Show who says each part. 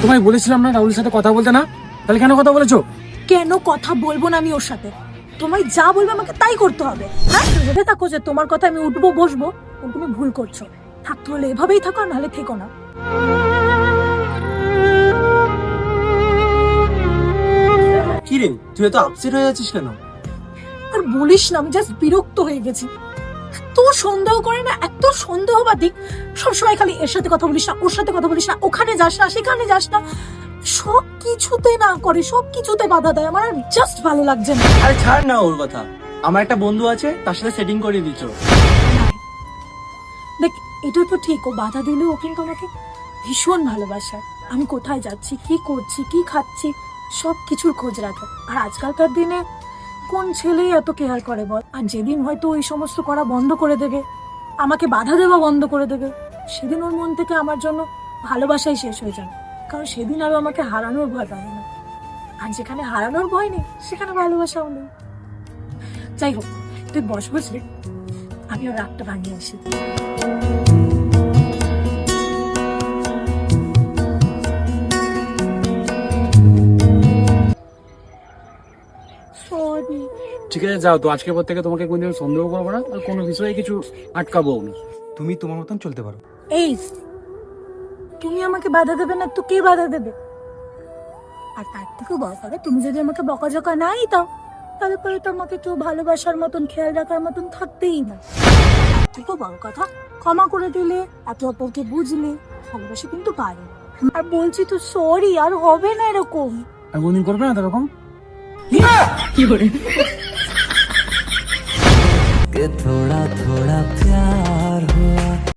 Speaker 1: তোমায় বলেছিলাম না রাহুলের সাথে কথা বলতে না, তাহলে কেন কথা বলেছো?
Speaker 2: কেন কথা বলবো না আমি ওর সাথে? তোমায় যা বলবে আমাকে তাই করতে হবে। হ্যাঁ, ভেবে থাকো যে তোমার কথা আমি উঠবো বসবো, কিন্তু তুমি ভুল করছো। থাকতে হলে এভাবেই থাকো, নাহলে থেকো না।
Speaker 3: কি রে, তুই এত আপসেট হয়ে যাচ্ছিস কেন?
Speaker 2: আর বলিস না, আমি জাস্ট বিরক্ত হয়ে গেছি। এত সন্দেহ করে না, এত সন্দেহবাদী। সবসময় খালি এর সাথে কথা বলিস না, ওর সাথে কথা বলিস না, ওখানে যাস না, সেখানে যাস না। সব কিছুতে না করে, সব কিছুতে বাধা দেয়। আমার জাস্ট ভালো লাগছে না।
Speaker 3: আরে ছাড় না ওর কথা, আমার একটা বন্ধু আছে, তার সাথে সেটিং করে দিচ্ছ।
Speaker 2: দেখ, এটা তো ঠিক, ও বাধা দিলেও ও কিন্তু আমাকে ভীষণ ভালোবাসে। আমি কোথায় যাচ্ছি, কি করছি, কি খাচ্ছি, সব কিছুর খোঁজ রাখে। আর আজকালকার দিনে কোন ছেলেই এত কেয়ার করে বল? আর যেদিন হয়তো ওই সমস্ত করা বন্ধ করে দেবে, আমাকে বাধা দেওয়া বন্ধ করে দেবে, সেদিন ওর মন থেকে আমার জন্য ভালোবাসাই শেষ হয়ে যাবে। কারণ সেদিন আরো আমাকে হারানোর ভয় পাবে না। আর যেখানে হারানোর ভয় নেই, সেখানে ভালোবাসাও নেই। যাই হোক, তুই বস বুঝলি, আমি ওর রাগটা ভাঙিয়ে আসি। সরি।
Speaker 1: ঠিক আছে যাও তো, আজকের পর থেকে তোমাকে কোনদিন সন্দেহ করবো না, আর কোনো বিষয়ে কিছু আটকাবো না।
Speaker 4: তুমি তোমার মতন চলতে পারো।
Speaker 2: এই, তুমি আমাকে বাধা দেবে না তো কে বাধা দেবে? আর তার থেকে বড় করে, তুমি যদি আমাকে বকাঝকা নাই দাও, তাহলে পরে তো আমাকে কেউ ভালোবাসার মতন, খেয়াল রাখার মতন থাকতেই না। ঠিক বড় কথা, ক্ষমা করে দিলে, এত অপরকে বুঝলে, ভালোবাসা কিন্তু পারে। আর বলছি তো সরি, আর হবে না এরকম।
Speaker 1: আর কোনদিন করবে না এরকম।
Speaker 5: कि थोड़ा थोड़ा